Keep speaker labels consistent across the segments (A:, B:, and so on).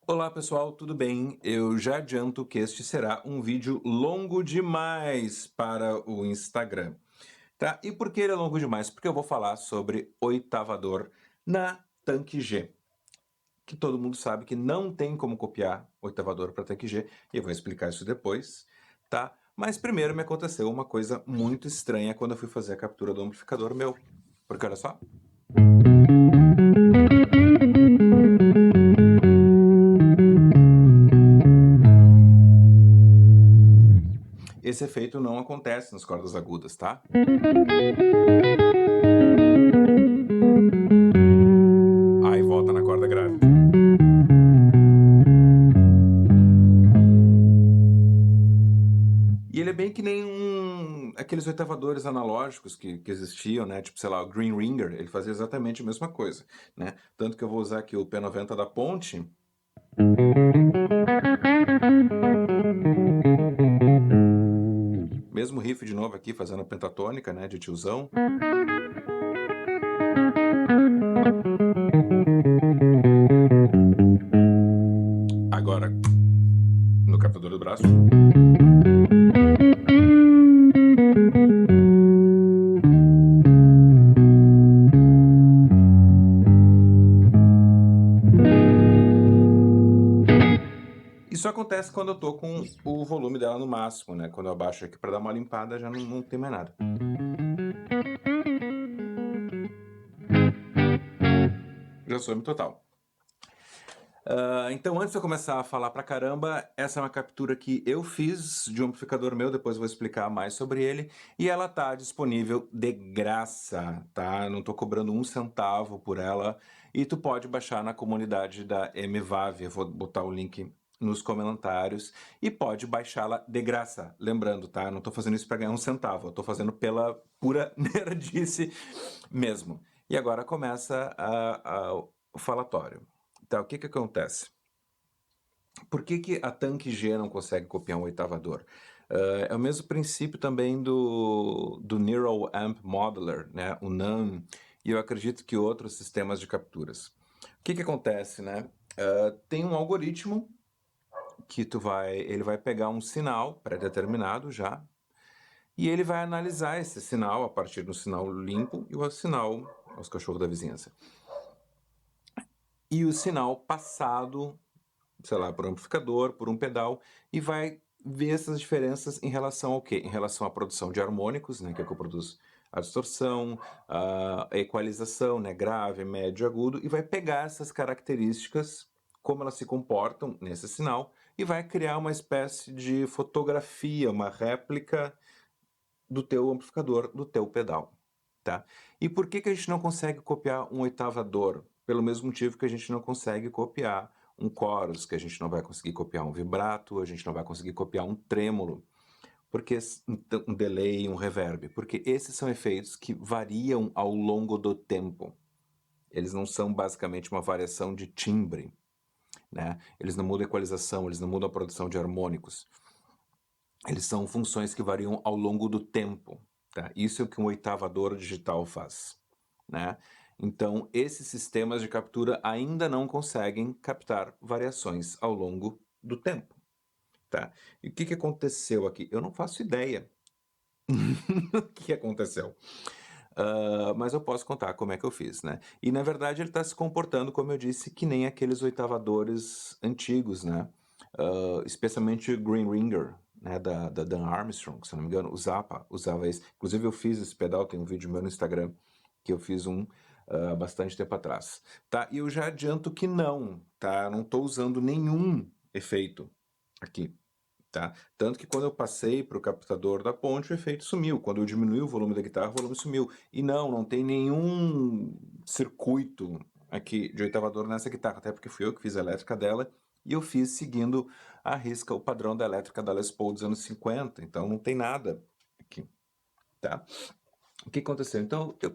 A: Olá pessoal, tudo bem? Eu já adianto que este será um vídeo longo demais para o Instagram, tá? E por que ele é longo demais? Porque eu vou falar sobre oitavador na Tanque G, que todo mundo sabe que não tem como copiar oitavador para Tanque G, e eu vou explicar isso depois, tá? Mas primeiro me aconteceu uma coisa muito estranha quando eu fui fazer a captura do amplificador meu, porque olha só. Esse efeito não acontece nas cordas agudas, tá? Aí volta na corda grave. E ele é bem que nem aqueles oitavadores analógicos que existiam, né? Tipo, sei lá, o Green Ringer, ele fazia exatamente a mesma coisa, né? Tanto que eu vou usar aqui o P90 da Ponte. Mesmo riff de novo aqui, fazendo a pentatônica, né? De tiozão. Agora, no captador do braço. Isso acontece quando eu tô com o volume dela no máximo, né? Quando eu abaixo aqui para dar uma limpada, já não tem mais nada. Já some total. Então, antes de eu começar a falar pra caramba, essa é uma captura que eu fiz de um amplificador meu, depois eu vou explicar mais sobre ele, e ela tá disponível de graça, tá? Não tô cobrando um centavo por ela, e tu pode baixar na comunidade da MVAV, eu vou botar o link nos comentários, e pode baixá-la de graça. Lembrando, tá? Eu não tô fazendo isso pra ganhar um centavo, eu tô fazendo pela pura nerdice mesmo. E agora começa o falatório. Tá, o que que acontece? Por que que a Tanque G não consegue copiar um oitavador? É o mesmo princípio também do Neural Amp Modeler, né? O NAM, e eu acredito que outros sistemas de capturas. O que que acontece, né? Tem um algoritmo que ele vai pegar um sinal pré-determinado já, e ele vai analisar esse sinal a partir do sinal limpo e o sinal aos cachorros da vizinhança. E o sinal passado, sei lá, por um amplificador, por um pedal, e vai ver essas diferenças em relação ao quê? Em relação à produção de harmônicos, né, que é o que eu produzo, a distorção, a equalização, né, grave, médio, agudo, e vai pegar essas características, como elas se comportam nesse sinal, e vai criar uma espécie de fotografia, uma réplica do teu amplificador, do teu pedal, tá? E por que que a gente não consegue copiar um oitavador? Pelo mesmo motivo que a gente não consegue copiar um chorus, que a gente não vai conseguir copiar um vibrato, a gente não vai conseguir copiar um trêmulo, porque um delay, um reverb, porque esses são efeitos que variam ao longo do tempo. Eles não são basicamente uma variação de timbre, né? Eles não mudam a equalização, eles não mudam a produção de harmônicos. Eles são funções que variam ao longo do tempo, tá? Isso é o que um oitavador digital faz, né? Então, esses sistemas de captura ainda não conseguem captar variações ao longo do tempo, tá? E o que que aconteceu aqui? Eu não faço ideia o que aconteceu. Mas eu posso contar como é que eu fiz, né? E na verdade ele está se comportando, como eu disse, que nem aqueles oitavadores antigos, né? Especialmente o Green Ringer, né? Da Dan Armstrong, se não me engano, o Zappa usava esse. Inclusive eu fiz esse pedal, tem um vídeo meu no Instagram que eu fiz há bastante tempo atrás, tá? E eu já adianto que não, tá? Eu não estou usando nenhum efeito aqui. Tá? Tanto que quando eu passei para o captador da ponte, o efeito sumiu. Quando eu diminui o volume da guitarra, o volume sumiu. E não tem nenhum circuito aqui de oitavador nessa guitarra, até porque fui eu que fiz a elétrica dela, e eu fiz seguindo à risca o padrão da elétrica da Les Paul dos anos 50, então não tem nada aqui, tá? O que aconteceu? Então eu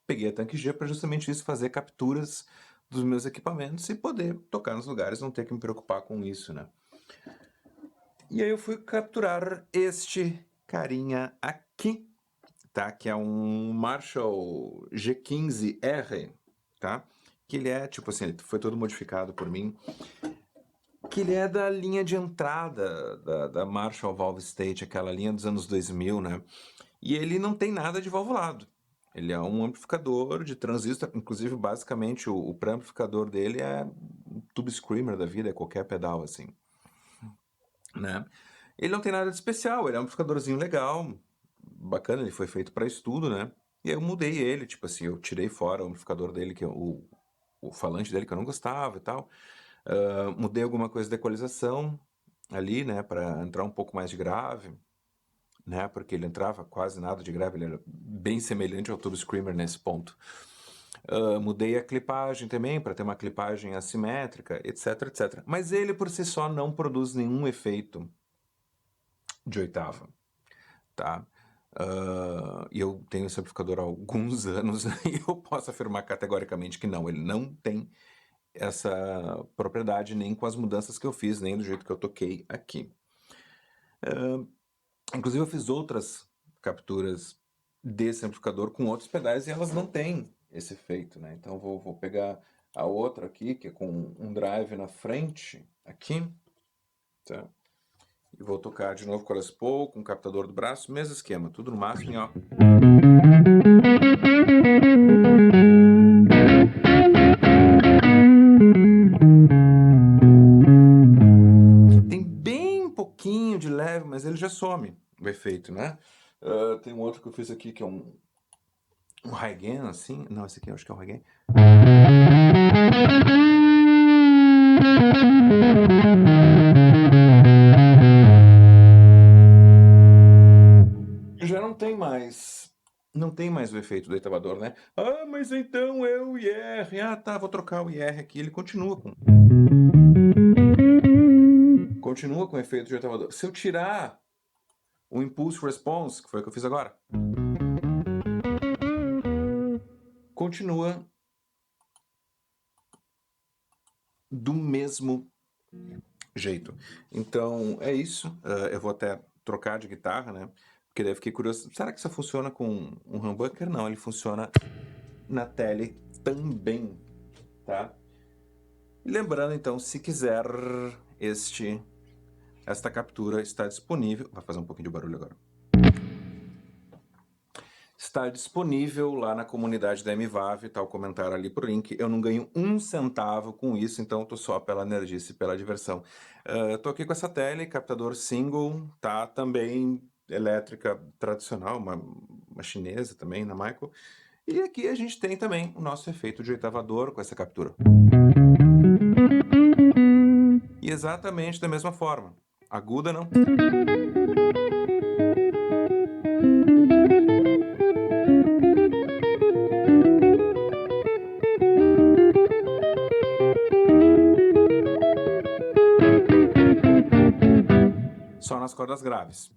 A: peguei a Tanque G para justamente isso, fazer capturas dos meus equipamentos e poder tocar nos lugares, não ter que me preocupar com isso, né? E aí eu fui capturar este carinha aqui, tá? Que é um Marshall G15R, tá? Que ele é, tipo assim, ele foi todo modificado por mim. que ele é da linha de entrada da Marshall Valve State, aquela linha dos anos 2000, né? E ele não tem nada de valvulado. Ele é um amplificador de transistor, inclusive basicamente o pré-amplificador dele é um Tube Screamer da vida, é qualquer pedal assim, né? Ele não tem nada de especial, ele é um amplificadorzinho legal, bacana, ele foi feito para estudo, né? E aí eu mudei ele, tipo assim, eu tirei fora o amplificador dele, o falante dele que eu não gostava e tal. Mudei alguma coisa da equalização ali, né, para entrar um pouco mais de grave, né, porque ele entrava quase nada de grave, ele era bem semelhante ao Tube Screamer nesse ponto. Mudei a clipagem também para ter uma clipagem assimétrica, etc, etc. Mas ele por si só não produz nenhum efeito de oitava, tá? E eu tenho esse amplificador há alguns anos e eu posso afirmar categoricamente que não, ele não tem essa propriedade nem com as mudanças que eu fiz, nem do jeito que eu toquei aqui. Inclusive eu fiz outras capturas desse amplificador com outros pedais e elas não têm esse efeito, né? Então vou pegar a outra aqui, que é com um drive na frente, aqui, tá? E vou tocar de novo com a Les Paul, com o captador do braço, mesmo esquema, tudo no máximo e ó. Tem bem pouquinho de leve, mas ele já some o efeito, né? Tem um outro que eu fiz aqui que é um high gain, assim. Não, esse aqui eu acho que é um high gain. Já não tem mais. Não tem mais o efeito do oitavador, né? Ah, mas então é o IR. Ah, tá, vou trocar o IR aqui. Ele continua com o efeito de oitavador. Se eu tirar o impulse response, que foi o que eu fiz agora, continua do mesmo jeito. Então é isso. Eu vou até trocar de guitarra, né? Porque daí eu fiquei curioso. Será que isso funciona com um humbucker? Não, ele funciona na tele também, tá? E lembrando então, se quiser, esta captura está disponível. Vai fazer um pouquinho de barulho agora. Está disponível lá na comunidade da MVAV, tá o comentário ali pro link. Eu não ganho um centavo com isso, então eu tô só pela nerdice, pela diversão. Eu tô aqui com essa tele, captador single, tá? Também elétrica tradicional, uma chinesa também, na Michael. E aqui a gente tem também o nosso efeito de oitavador com essa captura. E exatamente da mesma forma. Aguda não. Só nas cordas graves.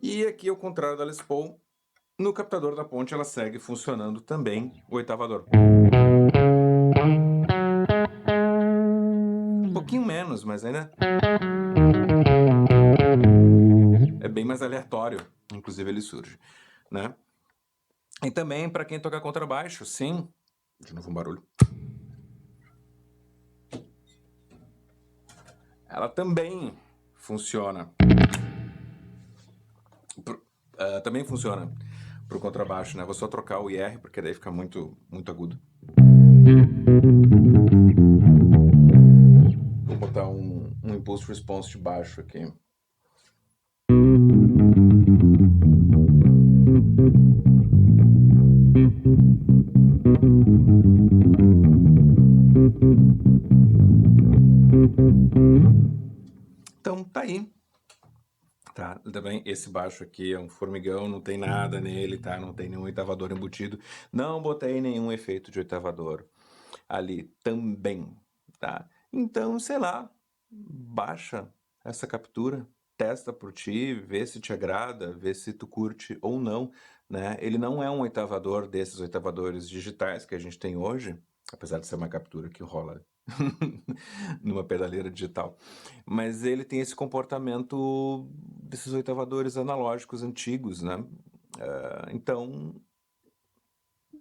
A: E aqui, ao contrário da Les Paul, no captador da ponte ela segue funcionando também o oitavador. Um pouquinho menos, mas ainda é bem mais aleatório, inclusive ele surge, né? E também para quem toca contrabaixo, sim. De novo um barulho. Ela também funciona. Também funciona pro contrabaixo, né? Vou só trocar o IR porque daí fica muito agudo. Vou botar um impulse response de baixo aqui. Então tá aí. Tá, também esse baixo aqui é um formigão, não tem nada nele, tá? Não tem nenhum oitavador embutido. Não botei nenhum efeito de oitavador ali também, tá? Então, sei lá, baixa essa captura, testa por ti, vê se te agrada, vê se tu curte ou não, né? Ele não é um oitavador desses oitavadores digitais que a gente tem hoje, apesar de ser uma captura que rola numa pedaleira digital, mas ele tem esse comportamento desses oitavadores analógicos antigos, né? Então,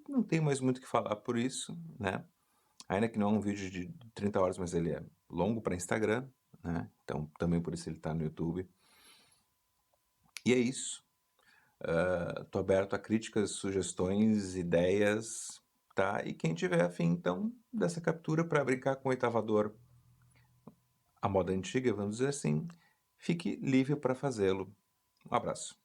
A: não tem mais muito o que falar por isso, né? ainda que não é um vídeo de 30 horas, mas ele é longo para Instagram, né, então também por isso ele está no YouTube. E é isso. Tô aberto a críticas, sugestões, ideias, tá, e quem tiver afim então dessa captura para brincar com o oitavador à moda antiga, vamos dizer assim, fique livre para fazê-lo. Um abraço.